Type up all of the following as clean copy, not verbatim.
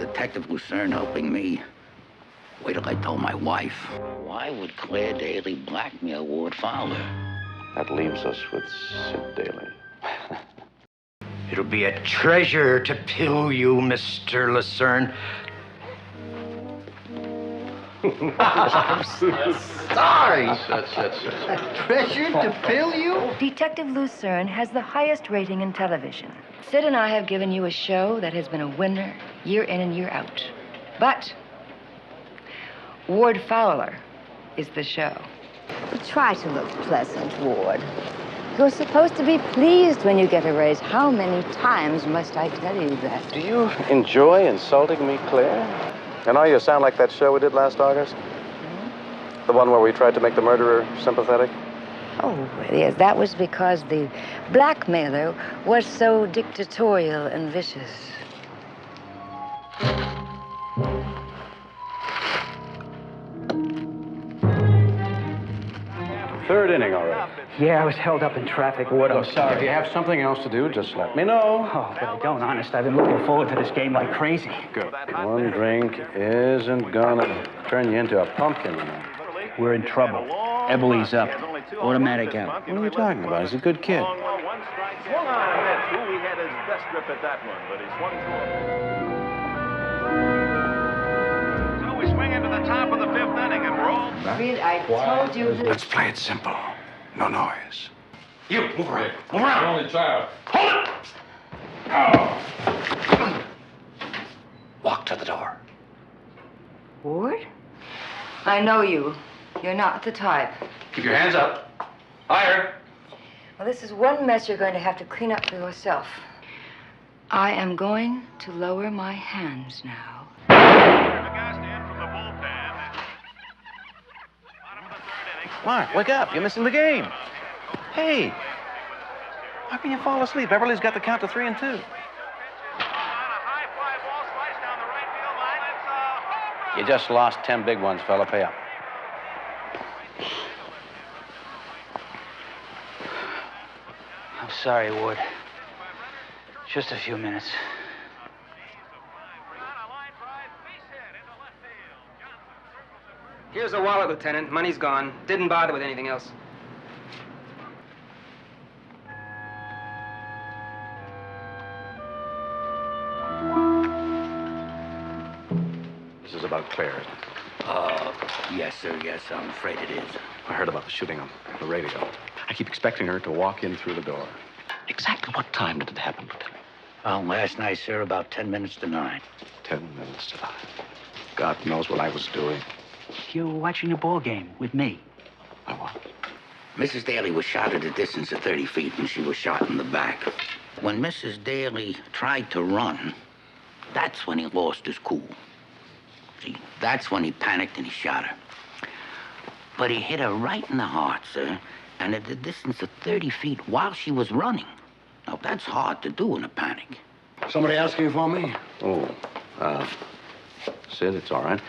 Detective Lucerne helping me. Wait till I tell my wife. Why would Claire Daly blackmail Ward Fowler? That leaves us with Sid Daly. It'll be a treasure to pill you, Mr. Lucerne. I'm sorry. Treasure to pill you? Detective Lucerne has the highest rating in television. Sid and I have given you a show that has been a winner year in and year out. But Ward Fowler is the show. Try to look pleasant, Ward. You're supposed to be pleased when you get a raise. How many times must I tell you that? Do you enjoy insulting me, Claire? I know you sound like that show we did last August. The one where we tried to make the murderer sympathetic. Oh, yes, that was because the blackmailer was so dictatorial and vicious. Third inning already. Yeah, I was held up in traffic, Ward. I'm sorry. If you have something else to do, just let me know. Oh, but I don't, honest. I've been looking forward to this game like crazy. Good. One drink isn't gonna turn you into a pumpkin, you know. We're in trouble. Eberle's up. Automatic out. What are you talking about? He's a good kid. Swung on and missed. He had his best grip at that one, but he swung through. So we swing into the top of the fifth inning and roll. Reed, I told you that... Let's play it simple. No noise. You, move around. Move around. Only child. Hold it! Oh. Walk to the door. Ward? I know you. You're not the type. Keep your hands up. Higher. Well, this is one mess you're going to have to clean up for yourself. I am going to lower my hands now. The guys stand from the bullpen. Bottom of the third inning. Mark, wake up. You're missing the game. Hey. How can you fall asleep? Beverly's got the count to 3 and 2. You just lost 10 big ones, fella. Pay up. I'm sorry, Ward. Just a few minutes. Here's the wallet, Lieutenant. Money's gone. Didn't bother with anything else. This is about Claire, isn't it? Yes, sir, yes, I'm afraid it is. I heard about the shooting on the radio. I keep expecting her to walk in through the door. Exactly what time did it happen, Lieutenant? Well, last night, sir, about 10 minutes to 9. 10 minutes to 9. God knows what I was doing. You were watching a ball game with me. I was. Mrs. Daly was shot at a distance of 30 feet, and she was shot in the back. When Mrs. Daly tried to run, that's when he lost his cool. See, that's when he panicked and he shot her. But he hit her right in the heart, sir, and at a distance of 30 feet while she was running. Now, that's hard to do in a panic. Somebody asking for me? Oh, Sid, it's all right.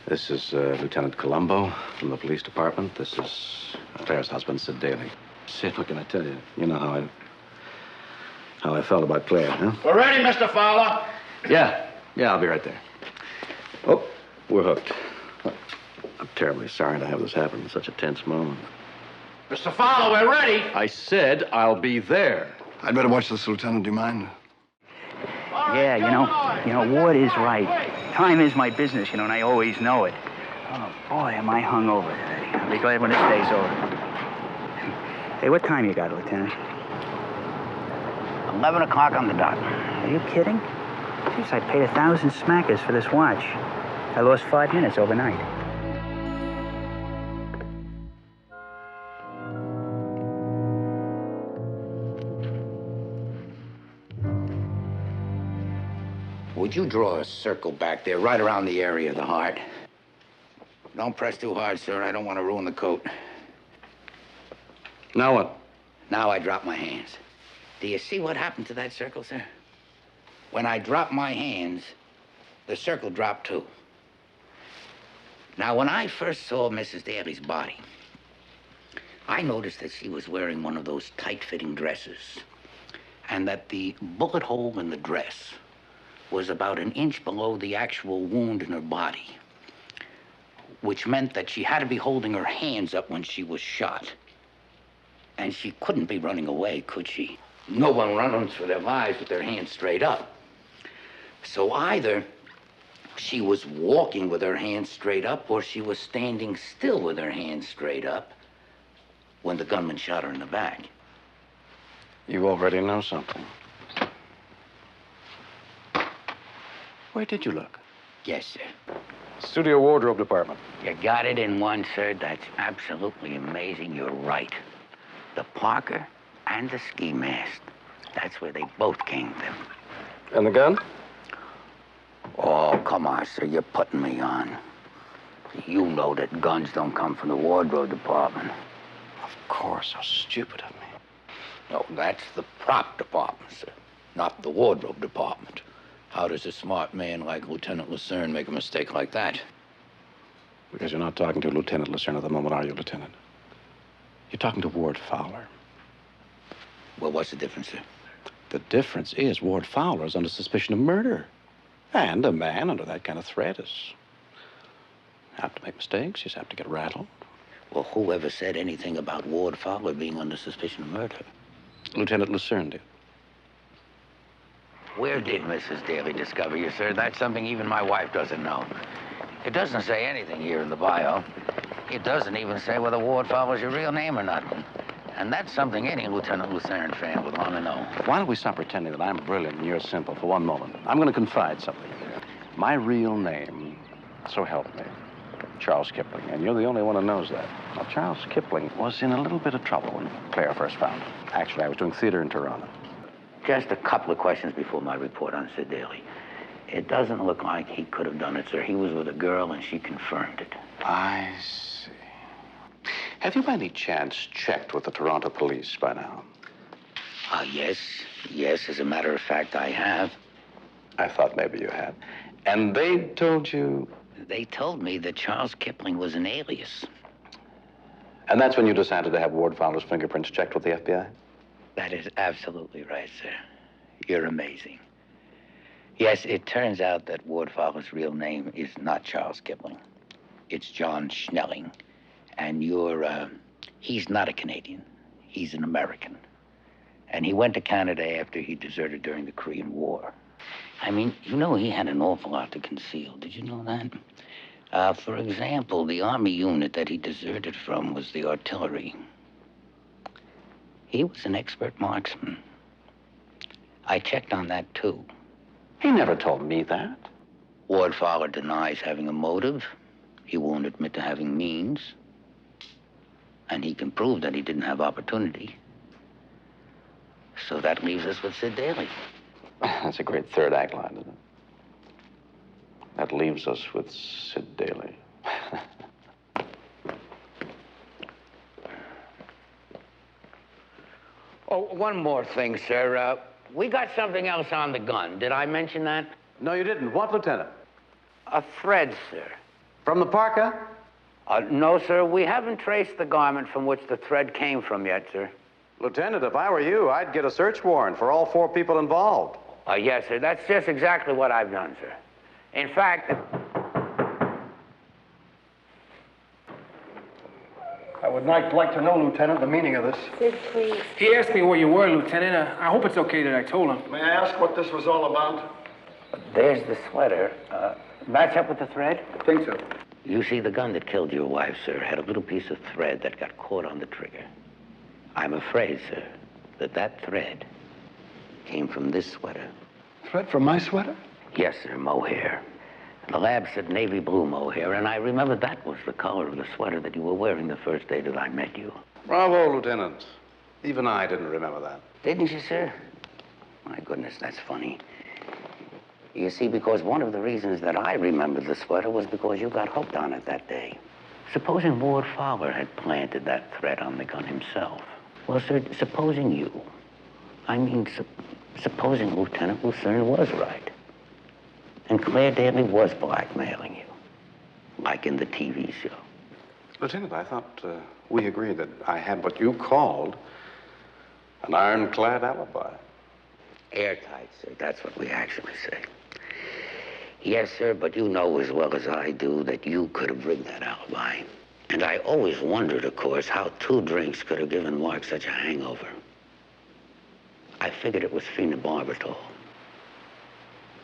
This is Lieutenant Columbo from the police department. This is Claire's husband, Sid Daly. Sid, what can I tell you? You know how I felt about Claire, huh? We're ready, Mr. Fowler. Yeah, I'll be right there. Oh, we're hooked. I'm terribly sorry to have this happen in such a tense moment. Mr. Fowler, we're ready. I said I'll be there. I'd better watch this, Lieutenant. Do you mind? Yeah, you know, Ward is right. Time is my business, and I always know it. Oh, boy, am I hungover today. I'll be glad when this day's over. Hey, what time you got, Lieutenant? 11 o'clock on the dot. Are you kidding? Jeez, I paid 1,000 smackers for this watch. I lost 5 minutes overnight. Would you draw a circle back there, right around the area of the heart? Don't press too hard, sir. I don't want to ruin the coat. Now what? Now I drop my hands. Do you see what happened to that circle, sir? When I dropped my hands, the circle dropped too. Now, when I first saw Mrs. Daly's body, I noticed that she was wearing one of those tight-fitting dresses, and that the bullet hole in the dress was about an inch below the actual wound in her body, which meant that she had to be holding her hands up when she was shot. And she couldn't be running away, could she? No one runs for their lives with their hands straight up. So either she was walking with her hands straight up, or she was standing still with her hands straight up when the gunman shot her in the back. You already know something. Where did you look? Yes, sir. Studio wardrobe department. You got it in one, sir. That's absolutely amazing. You're right. The Parker and the ski mask. That's where they both came from. And the gun? Oh, come on, sir. You're putting me on. You know that guns don't come from the wardrobe department. Of course. How stupid of me. No, that's the prop department, sir, not the wardrobe department. How does a smart man like Lieutenant Lucerne make a mistake like that? Because you're not talking to Lieutenant Lucerne at the moment, are you, Lieutenant? You're talking to Ward Fowler. Well, what's the difference, sir? The difference is Ward Fowler is under suspicion of murder. And a man under that kind of threat is apt to make mistakes. He's apt to get rattled. Well, whoever said anything about Ward Fowler being under suspicion of murder? Lieutenant Lucerne did. Where did Mrs. Daly discover you, sir? That's something even my wife doesn't know. It doesn't say anything here in the bio. It doesn't even say whether Ward Fowler's your real name or not. And that's something any Lieutenant Lucerne fan would want to know. Why don't we stop pretending that I'm brilliant and you're simple for one moment? I'm going to confide something. My real name, so help me, Charles Kipling, and you're the only one who knows that. Now, Charles Kipling was in a little bit of trouble when Claire first found him. Actually, I was doing theater in Toronto. Just a couple of questions before my report on Sid Daly. It doesn't look like he could have done it, sir. He was with a girl, and she confirmed it. I see. Have you by any chance checked with the Toronto police by now? Yes. Yes, as a matter of fact, I have. I thought maybe you had. And they told you? They told me that Charles Kipling was an alias. And that's when you decided to have Ward Fowler's fingerprints checked with the FBI? That is absolutely right, sir. You're amazing. Yes, it turns out that Ward Fowler's real name is not Charles Kipling. It's John Schnelling. And he's not a Canadian. He's an American. And he went to Canada after he deserted during the Korean War. I mean, you know, he had an awful lot to conceal. Did you know that? For example, the Army unit that he deserted from was the artillery. He was an expert marksman. I checked on that, too. He never told me that. Ward Fowler denies having a motive. He won't admit to having means. And he can prove that he didn't have opportunity. So that leaves us with Sid Daly. That's a great third act line, isn't it? That leaves us with Sid Daly. Oh, one more thing, sir. We got something else on the gun. Did I mention that? No, you didn't. What, Lieutenant? A thread, sir. From the parka? No, sir. We haven't traced the garment from which the thread came from yet, sir. Lieutenant, if I were you, I'd get a search warrant for all 4 people involved. Yes, sir. That's just exactly what I've done, sir. In fact... I would like to know, Lieutenant, the meaning of this. Sid, please. He asked me where you were, Lieutenant. I hope it's okay that I told him. May I ask what this was all about? There's the sweater. Match up with the thread? I think so. You see, the gun that killed your wife, sir, had a little piece of thread that got caught on the trigger. I'm afraid, sir, that thread came from this sweater. Thread from my sweater? Yes, sir, mohair. The lab said navy blue mohair, and I remember that was the color of the sweater that you were wearing the first day that I met you. Bravo, Lieutenant. Even I didn't remember that. Didn't you, sir? My goodness, that's funny. You see, because one of the reasons that I remembered the sweater was because you got hooked on it that day. Supposing Ward Fowler had planted that thread on the gun himself. Well, sir, supposing supposing Lieutenant Lucerne was right. And Claire Daly was blackmailing you, like in the TV show. Lieutenant, I thought we agreed that I had what you called an ironclad alibi. Airtight, sir. That's what we actually say. Yes, sir, but you know as well as I do that you could have rigged that alibi. And I always wondered, of course, how 2 drinks could have given Mark such a hangover. I figured it was phenobarbital.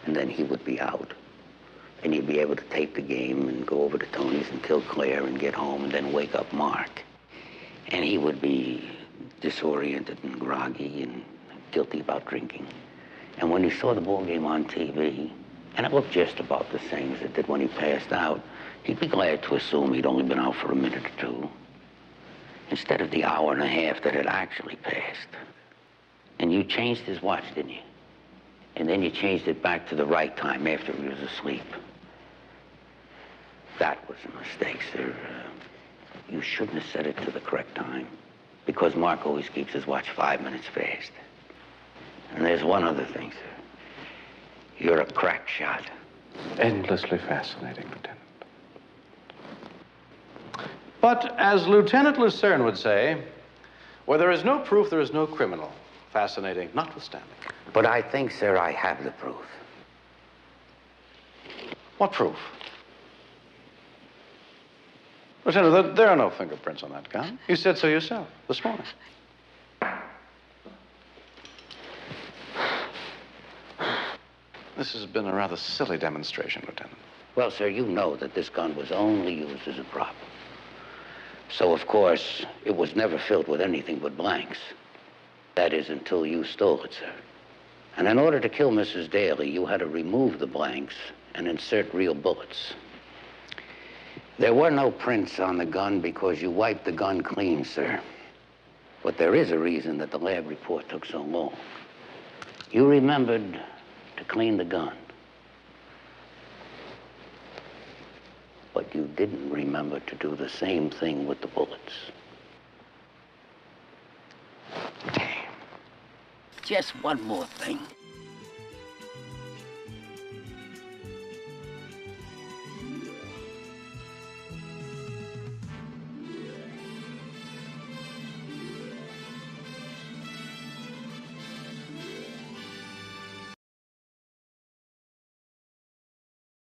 And then he would be out. And he'd be able to tape the game and go over to Tony's and kill Claire and get home and then wake up Mark. And he would be disoriented and groggy and guilty about drinking. And when he saw the ball game on TV, and it looked just about the same as it did when he passed out, he'd be glad to assume he'd only been out for a minute or 2, instead of the hour and a half that had actually passed. And you changed his watch, didn't you? And then you changed it back to the right time after he was asleep. That was a mistake, sir. You shouldn't have set it to the correct time, because Mark always keeps his watch 5 minutes fast. And there's one other thing, sir. You're a crack shot. Endlessly fascinating, Lieutenant. But as Lieutenant Lucerne would say, where there is no proof, there is no criminal. Fascinating, notwithstanding. But I think, sir, I have the proof. What proof? Lieutenant, there are no fingerprints on that gun. You said so yourself this morning. This has been a rather silly demonstration, Lieutenant. Well, sir, you know that this gun was only used as a prop. So, of course, it was never filled with anything but blanks. That is, until you stole it, sir. And in order to kill Mrs. Daly, you had to remove the blanks and insert real bullets. There were no prints on the gun because you wiped the gun clean, sir. But there is a reason that the lab report took so long. You remembered to clean the gun. But you didn't remember to do the same thing with the bullets. Damn. Just one more thing.